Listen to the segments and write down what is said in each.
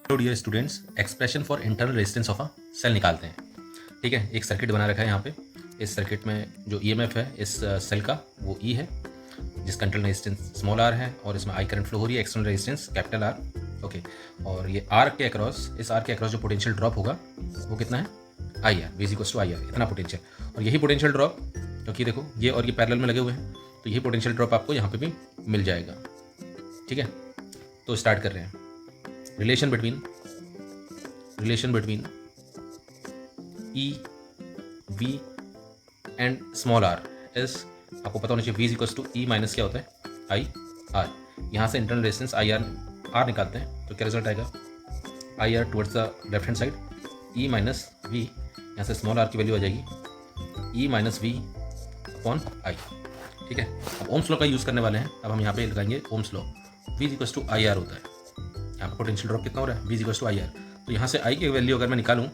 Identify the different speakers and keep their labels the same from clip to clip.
Speaker 1: Hello dear students, expression for internal resistance of a cell निकालते हैं। ठीक है, एक सर्किट बना रखा है यहाँ पे। इस सर्किट में जो ईएमएफ है इस सेल का वो ई है, जिसका इंटरनल रेजिस्टेंस स्मॉल आर है और इसमें आई करंट फ्लो हो रही है, external resistance capital R. Okay, और ये आर के अक्रॉस, इस आर के अक्रॉस जो पोटेंशियल ड्रॉप होगा वो कितना है, I R, V is equals to I R, इतना पोटेंशियल। और यही पोटेंशियल ड्रॉप, क्योंकि देखो ये और ये पैरेलल में लगे हुए हैं, तो यही पोटेंशियल ड्रॉप आपको यहाँ पे भी मिल जाएगा। ठीक है, तो स्टार्ट कर रहे हैं। Relation between E V and small R is, आपको पता होना चाहिए V is equals to E minus क्या होता है, आई आर। यहाँ से इंटरनल रेजिस्टेंस आई आर निकालते हैं तो क्या रिजल्ट आएगा, I R towards the left hand side, E minus V, यहाँ से स्मॉल आर की वैल्यू आ जाएगी E minus V upon I. ठीक है, अब ओम्स लॉ का यूज़ करने वाले हैं। अब हम यहाँ पे लगाएंगे Ohm's law. V is equals to I R होता है, यहाँ पर पोटेंशियल ड्रॉप कितना हो रहा है, V is equals to I R. तो यहाँ से आई की वैल्यू अगर मैं निकालूँ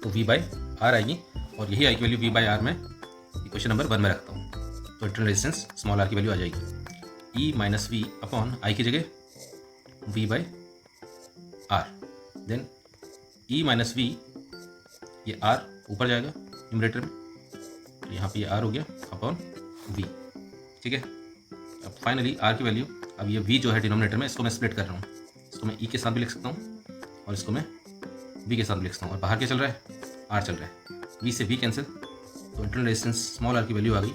Speaker 1: तो वी बाई आर आएगी, और यही आई की वैल्यू वी बाई आर में इक्वेशन नंबर 1 में रखता हूँ। तो इंटरनल रेजिस्टेंस स्मॉल आर की वैल्यू आ जाएगी E minus V upon I की जगह V by R, then E minus V, ये आर ऊपर जाएगा न्यूमरेटर में, तो यहाँ पे ये आर हो गया अपॉन वी। ठीक है, अब फाइनली आर की वैल्यू, अब ये वी जो है डिनोमिनेटर में, इसको मैं स्प्लिट कर रहा हूँ। इसको मैं ई के साथ भी लिख सकता हूँ और इसको मैं वी के साथ भी लिख सकता हूँ, और बाहर क्या चल रहा है, आर चल रहा है, वी से वी कैंसिल, तो इंटरनल रेजिस्टेंस स्मॉल आर की वैल्यू आ गई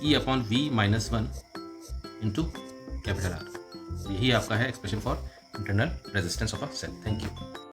Speaker 1: E upon V minus 1 into capital R. यही आपका है expression for internal resistance of a cell. Thank you.